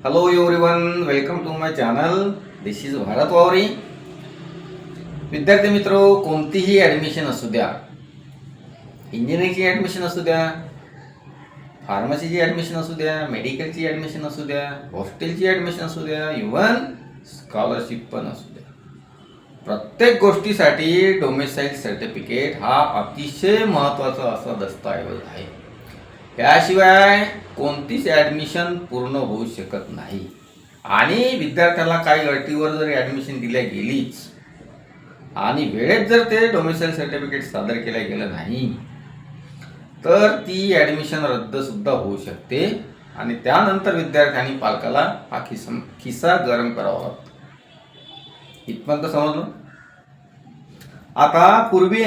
Hello everyone, welcome to my channel. This is Bharat Wavari. विद्यार्थी मित्रो, कोणतीही ॲडमिशन असू द्या, इंजिनिअरिंगची ॲडमिशन असू द्या, फार्मसीची ॲडमिशन असू द्या, मेडिकलची ॲडमिशन असू द्या, हॉस्टेलची ॲडमिशन असू द्या, इव्हन स्कॉलरशिप पण असू द्या, प्रत्येक गोष्टीसाठी डोमेसाईल सर्टिफिकेट हा अतिशय महत्त्वाचा असा दस्तऐवज आहे. त्याशिवाय कोणतीच ॲडमिशन पूर्ण होऊ शकत नाही. आणि विद्यार्थ्याला काही अटीवर जर ॲडमिशन दिल्या गेलीच आणि वेळेत जर ते डोमेसाईल सर्टिफिकेट सादर केलं गेलं नाही तर ती ॲडमिशन रद्दसुद्धा होऊ शकते आणि त्यानंतर विद्यार्थ्यांनी पालकाला हा खिसा गरम करावा लागतो. इथपर्यंत समजलं. आता पूर्वी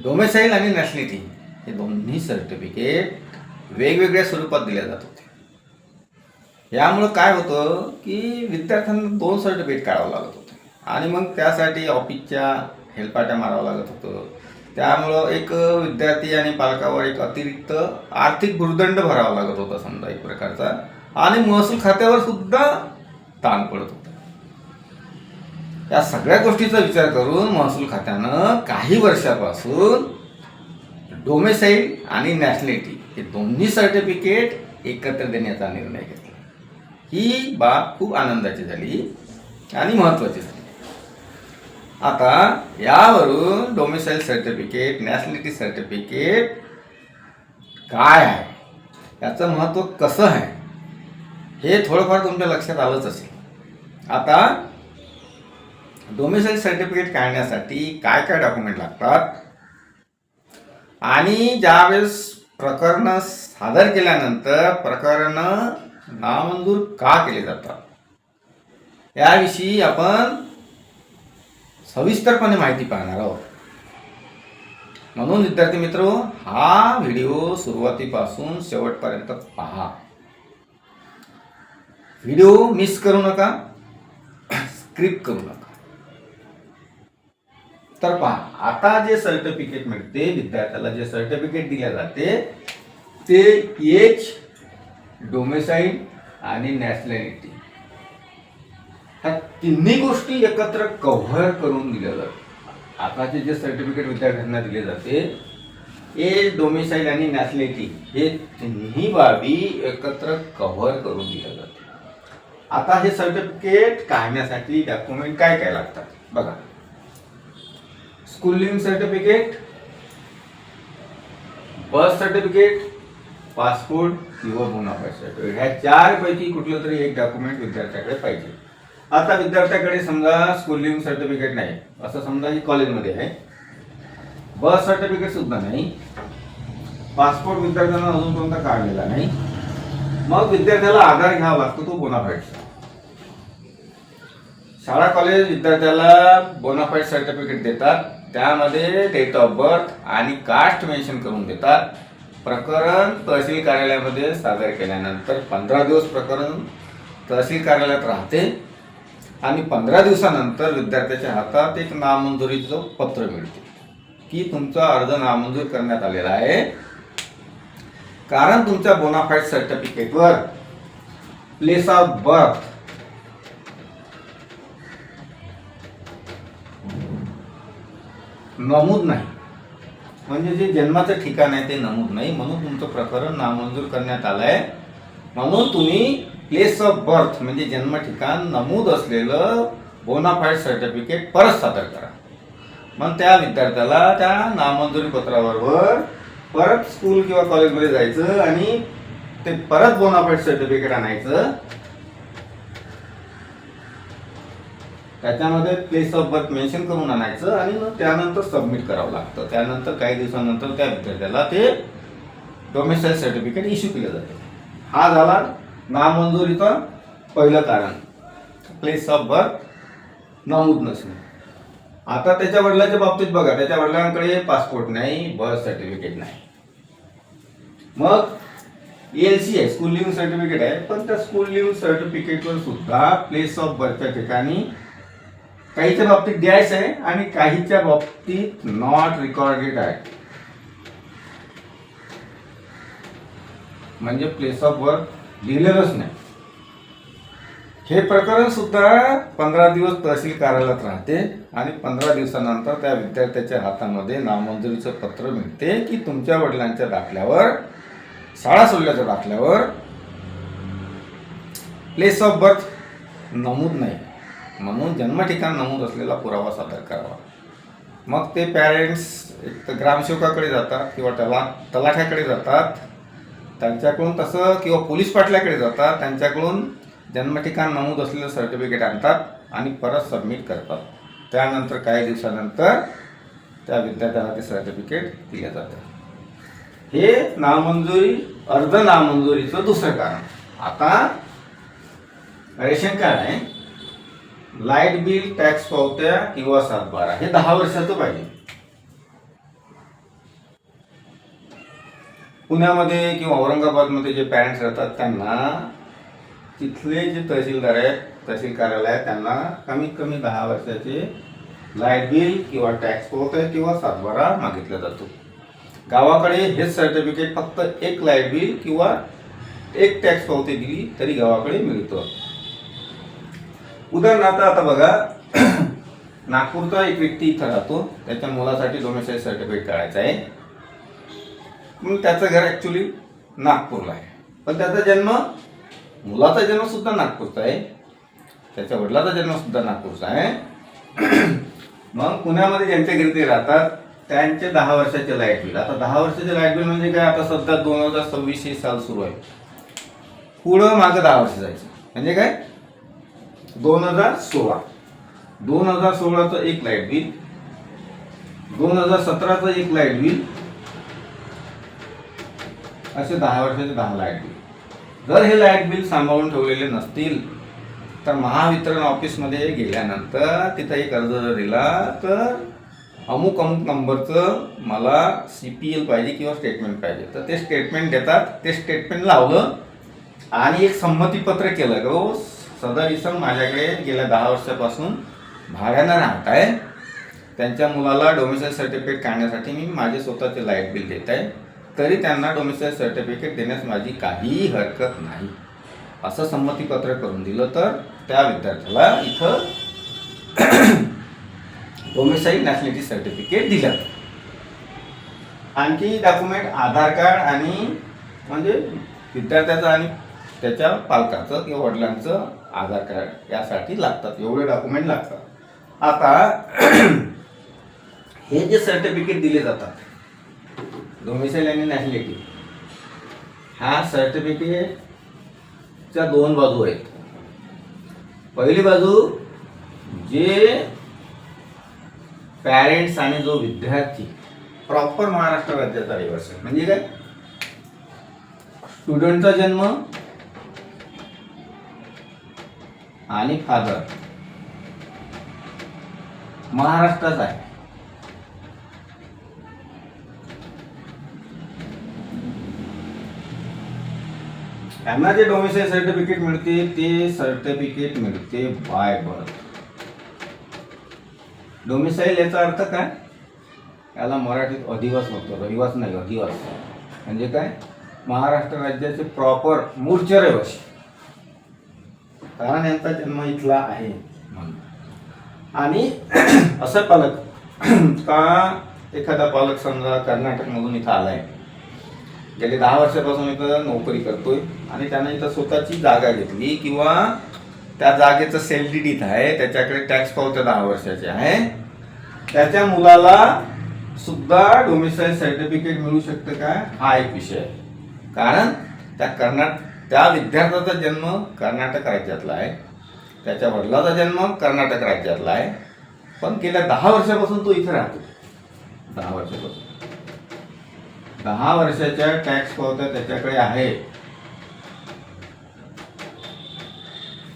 डोमेसाईल आणि नॅशनॅलिटी हे दोन्ही सर्टिफिकेट वेगवेगळ्या स्वरूपात दिल्या जात होते. यामुळं काय होतं की विद्यार्थ्यांना 2 सर्टिफिकेट काढावं लागत होतं आणि मग त्यासाठी ऑफिसच्या हेलपाट्या मारावं लागत होतं. त्यामुळं एक विद्यार्थी आणि पालकावर एक अतिरिक्त आर्थिक भुर्दंड भरावा लागत होता समजा एक प्रकारचा, आणि महसूल खात्यावर सुद्धा ताण पडत होता. या सगळ्या गोष्टीचा विचार करून महसूल खात्यानं काही वर्षापासून डोमेसाईल आणि नॅशनॅलिटी हे दोन्ही सर्टिफिकेट एकत्र देण्याचा निर्णय घेतला. ही बाब खूप आनंदाची झाली आणि महत्त्वाची झाली. आता यावरून डोमेसाईल सर्टिफिकेट, नॅशनॅलिटी सर्टिफिकेट काय आहे, याचं महत्त्व कसं आहे, हे थोडंफार तुमच्या लक्षात आलंच असेल. आता डोमेसाईल सर्टिफिकेट काढण्यासाठी काय काय डॉक्युमेंट लागतात आणि ज्यावेळेस प्रकरणं सादर केल्यानंतर प्रकरणं नामंजूर का केले जातात याविषयी आपण सविस्तरपणे माहिती पाहणार आहोत. म्हणून विद्यार्थी मित्रो, हा व्हिडिओ सुरुवातीपासून शेवटपर्यंत पहा. व्हिडिओ मिस करू नका, स्क्रिप्ट करू नका. तर पहा, आता जे सर्टिफिकेट मिळते विद्यार्थ्याला, जे सर्टिफिकेट दिले जाते ते एज, डोमेसाईल आणि नॅशनॅलिटी ह्या तिन्ही गोष्टी एकत्र कव्हर करून दिल्या जातात. आताचे जे सर्टिफिकेट विद्यार्थ्यांना दिले जाते एज, डोमेसाईल आणि नॅशनॅलिटी हे तिन्ही बाबी एकत्र कव्हर करून दिल्या जाते. आता हे सर्टिफिकेट काढण्यासाठी डॉक्युमेंट काय काय लागतात बघा. School living certificate, birth certificate, passport किंवा बोनाफाईड सर्टिफिकेट, ह्या 4 पैकी कुठलं तरी एक डॉक्युमेंट विद्यार्थ्याकडे पाहिजे. आता विद्यार्थ्याकडे समजा स्कूल लिव्हिंग सर्टिफिकेट नाही, असं समजा ही कॉलेजमध्ये आहे, बर्थ सर्टिफिकेट सुद्धा नाही, पासपोर्ट विद्यार्थ्यांना अजून कोणता काढलेला नाही, मग विद्यार्थ्याला आधार घ्यावा लागतो, तो बोनाफाईडचा. शाळा कॉलेज विद्यार्थ्याला बोनाफाईड सर्टिफिकेट देतात, त्यामध्ये डेट ऑफ बर्थ आणि कास्ट मेन्शन करून देतात. प्रकरण तहसील कार्यालयामध्ये सादर केल्यानंतर 15 दिवस प्रकरण तहसील कार्यालयात राहते आणि 15 दिवसानंतर विद्यार्थ्याच्या हातात एक नामंजुरीचं पत्र मिळते की तुमचा अर्ज नामंजूर करण्यात आलेला आहे, कारण तुमच्या बोनाफाईड सर्टिफिकेटवर प्लेस ऑफ बर्थ नमूद नाही, म्हणजे जे जन्माचं ठिकाण आहे ते नमूद नाही, म्हणून तुमचं प्रकरण नामंजूर करण्यात आलं आहे. म्हणून तुम्ही प्लेस ऑफ बर्थ म्हणजे जन्म ठिकाण नमूद असलेलं बोनाफाईड सर्टिफिकेट परत सादर करा. मग त्या विद्यार्थ्याला त्या नामंजुरी पत्राबरोबर परत स्कूल किंवा कॉलेजमध्ये जायचं आणि ते परत बोनाफाईड सर्टिफिकेट आणायचं, त्याच्यामध्ये प्लेस ऑफ बर्थ मेन्शन करून आणायचं आणि मग त्यानंतर सबमिट करावं लागतं. त्यानंतर काही दिवसानंतर त्या विद्यार्थ्याला ते डोमेसाईल सर्टिफिकेट इश्यू केलं जातं. हा झाला नामंजुरीचं पहिलं कारण, प्लेस ऑफ बर्थ नमूद नसणे. आता त्याच्या वडिलांच्या बाबतीत बघा, त्याच्या वडिलांकडे पासपोर्ट नाही, बर्थ सर्टिफिकेट नाही, मग LC आहे, स्कूल लिव्हिंग सर्टिफिकेट आहे, पण त्या स्कूल लिव्हिंग सर्टिफिकेटवर सुद्धा प्लेस ऑफ बर्थच्या ठिकाणी काहीच्या बाबतीत डॅश आहे आणि काहीच्या बाबतीत नॉट रेकॉर्डेड आहे. म्हणजे प्लेस ऑफ बर्थ लिहिलेलंच नाही. हे प्रकरण सुद्धा 15 दिवस तहसील कार्यालयात राहते आणि 15 दिवसानंतर त्या विद्यार्थ्याच्या हातामध्ये नामंजुरीचं पत्र मिळते की तुमच्या वडिलांच्या दाखल्यावर, शाळा सोडल्याच्या दाखल्यावर प्लेस ऑफ बर्थ नमूद नाही, म्हणून जन्म ठिकाण नमूद असलेला पुरावा सादर करावा. मग ते पॅरेंट्स एक ग्रामसेवकाकडे जातात किंवा तलाठ्याकडे जातात त्यांच्याकडून तसं, किंवा पोलीस पाटलाकडे जातात त्यांच्याकडून जन्म ठिकाण नमूद असलेलं सर्टिफिकेट आणतात आणि परत सबमिट करतात. त्यानंतर काही दिवसानंतर त्या विद्यार्थ्याला ते सर्टिफिकेट दिलं जातं. हे नामंजुरी, अर्ध नामंजुरीचं दुसरं कारण. आता रेशन कार्ड आहे, लाईट बिल, टॅक्स पावत्या किंवा 7/12 हे 10 वर्षाचं पाहिजे. पुण्यामध्ये किंवा औरंगाबादमध्ये जे पॅरेंट्स राहतात त्यांना तिथले जे तहसीलदार आहेत, तहसील कार्यालय आहे, त्यांना कमीत कमी 10 वर्षाचे लाईट बिल किंवा टॅक्स पावत्या किंवा 7/12 मागितला जातो. गावाकडे हेच सर्टिफिकेट फक्त एक लाईट बिल किंवा एक टॅक्स पावती दिली तरी गावाकडे मिळतं. उदाहरणार्थ आता बघा, नागपूरचा एक व्यक्ती इथं राहतो, त्याच्या मुलासाठी डोमेसाईल सर्टिफिकेट काढायचं आहे. म्हणून त्याचं घर ॲक्च्युली नागपूरला आहे, पण त्याचा जन्म, मुलाचा जन्म सुद्धा नागपूरचा आहे, त्याच्या वडिलाचा जन्म सुद्धा नागपूरचा आहे. मग पुण्यामध्ये ज्यांच्या घरी ते राहतात त्यांचे 10 वर्षाचे लाईट बिल. आता 10 वर्षाचे लाईट बिल म्हणजे काय, आता सध्या 2026 हे साल सुरू आहे, पुढं मागं 10 वर्ष जायचं म्हणजे काय, 2016, 2016चं एक लाईट बिल, 2017चं एक लाईट बिल, असे 10 वर्षाचे 10 लाईट बिल. जर हे लाईट बिल सांभाळून ठेवलेले नसतील तर महावितरण ऑफिसमध्ये गेल्यानंतर तिथं एक अर्ज जर दिला तर अमुक अमुक नंबरचं मला CPL पाहिजे किंवा स्टेटमेंट पाहिजे, तर ते स्टेटमेंट देतात. ते स्टेटमेंट लावलं आणि एक संमतीपत्र केलं की हो सदर इसम माझ्याकडे गेल्या 10 वर्षापासून भाड्यानं राहत आहे, त्यांच्या मुलाला डोमिसाईल सर्टिफिकेट काढण्यासाठी मी माझे स्वतःचे लाईट बिल देत आहे, तरी त्यांना डोमिसाईल सर्टिफिकेट देण्यास माझी काहीही हरकत नाही, असं संमतीपत्र करून दिलं तर त्या विद्यार्थ्याला इथं डोमिसाईल नॅशनॅलिटी सर्टिफिकेट दिलं. आणखी डॉक्युमेंट आधार कार्ड आणि म्हणजे विद्यार्थ्याचं आणि त्याच्या पालकाचं किंवा वडिलांचं आधार कार्ड यासाठी लागतात, एवढे डॉक्युमेंट लागतात. आता हे जे सर्टिफिकेट दिले जातात डोमिसाईल आणि नॅशनॅलिटी, ह्या सर्टिफिकेटच्या 2 बाजू आहेत. पहिली बाजू, जे पॅरेंट्स आणि जो विद्यार्थी प्रॉपर महाराष्ट्र राज्याचा रहिवासी म्हणजे काय, स्टुडंटचा जन्म आणि फादर महाराष्ट्राचा आहे, त्यांना जे डोमिसाईल सर्टिफिकेट मिळते ते सर्टिफिकेट मिळते बाय बर्थ. डोमिसाईल याचा अर्थ काय, याला मराठीत अधिवास होतो, रहिवास नाही, अधिवास म्हणजे काय, महाराष्ट्र राज्याचे प्रॉपर मूळचे रहिवासी, कारण यांचा जन्म इथला आहे म्हणून. आणि असं पालक का, एखादा पालक समजा कर्नाटकमधून इथं आलाय, गेले 10 वर्षापासून इथं नोकरी करतोय आणि त्याने इथं स्वतःची जागा घेतली किंवा त्या जागेचं सेल डीड इथं आहे, त्याच्याकडे टॅक्स पावत्या 10 वर्षाचे आहे, त्याच्या मुलाला सुद्धा डोमिसाईल सर्टिफिकेट मिळू शकतं का, हा एक विषय आहे. कारण त्या विद्यार्थ्याचा जन्म कर्नाटक राज्यातला आहे, त्याच्या वडिलाचा जन्म कर्नाटक राज्यातला आहे, पण गेल्या 10 वर्षापासून तो इथे राहतो. 10 वर्षापासून 10 वर्षाच्या टॅक्स पावत्या त्याच्याकडे आहे.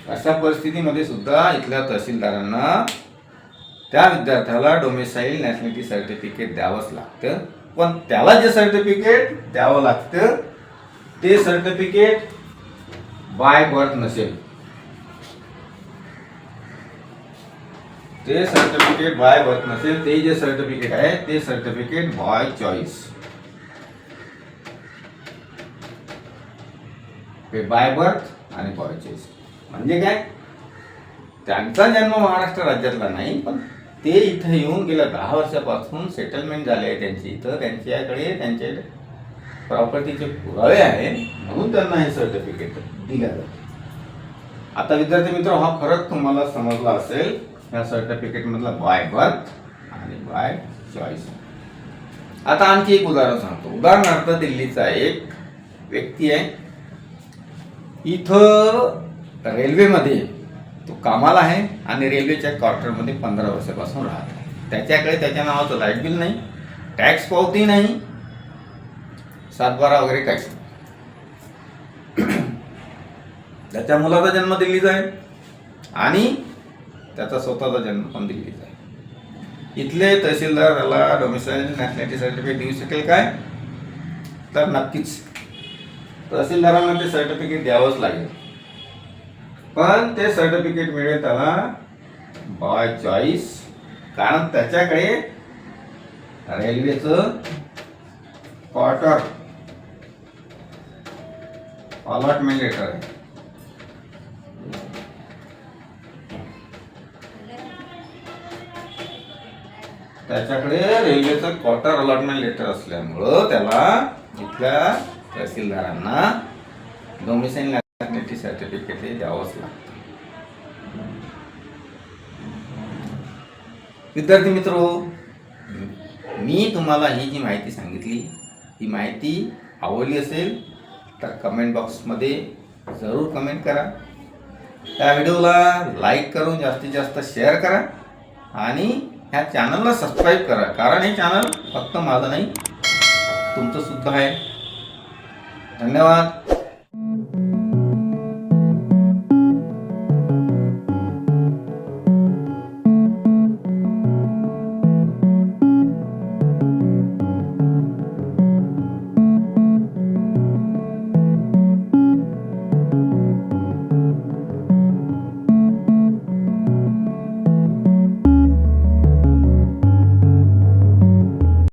अशा परिस्थितीमध्ये सुद्धा इथल्या तहसीलदारांना त्या विद्यार्थ्याला डोमिसाईल नॅशनॅलिटी सर्टिफिकेट द्यावंच लागतं. पण त्याला जे सर्टिफिकेट द्यावं लागतं ते सर्टिफिकेट बाय बर्थ नसेल, ते सर्टिफिकेट बाय बर्थ नसेल, ते जे सर्टिफिकेट आहे ते सर्टिफिकेट बाय चॉईस. हे बाय बर्थ आणि बाय चॉईस. म्हणजे काय, त्यांचा जन्म महाराष्ट्र राज्यातला नाही, पण ते इथं येऊन गेल्या 10 वर्षापासून सेटलमेंट झाले आहे त्यांची इथं, त्यांच्याकडे त्यांचे प्रॉपर्टीचे पुरावे आहे, म्हणून त्यांना हे सर्टिफिकेट दिलं जातं. आता विद्यार्थी मित्र, हा फरक तुम्हाला समजला असेल या सर्टिफिकेट मधला बाय बर्थ आणि बाय चॉईस. आता आणखी एक उदाहरण सांगतो. उदाहरणार्थ दिल्लीचा एक व्यक्ती आहे, इथं रेल्वेमध्ये तो कामाला आहे आणि रेल्वेच्या क्वार्टरमध्ये 15 वर्षापासून राहत आहे. त्याच्याकडे त्याच्या नावाचं लाईट बिल नाही, टॅक्स पावती नाही, 7/12 वगैरे काहीच नाही. त्याच्या मुलाचा जन्म दिल्लीचा आहे आणि त्याचा स्वतःचा जन्म पण दिल्लीचा आहे. इथले तहसीलदार त्याला डोमिसाईल नॅशनॅलिटी सर्टिफिकेट देऊ शकेल काय, तर नक्कीच तहसीलदारांना ते सर्टिफिकेट द्यावंच लागेल. पण ते सर्टिफिकेट मिळेल त्याला बाय चॉईस, कारण त्याच्याकडे रेल्वेचं क्वार्टर अलॉटमेंट लेटर आहे. त्याच्याकडे रेल्वेचं क्वार्टर अलॉटमेंट लेटर असल्यामुळं त्याला इथल्या तहसीलदारांना डोमिसाईल नॅशनॅलिटी सर्टिफिकेट हे द्यावंच लागतं. विद्यार्थी मित्रो, मी तुम्हाला ही जी माहिती सांगितली, ही माहिती आवडली असेल तर कमेंट बॉक्समध्ये जरूर कमेंट करा. त्या व्हिडिओला लाईक करून जास्तीत जास्त शेअर करा आणि ह्या चॅनलला सबस्क्राईब करा, कारण हे चॅनल फक्त माझं नाही, तुमचं सुद्धा आहे. धन्यवाद.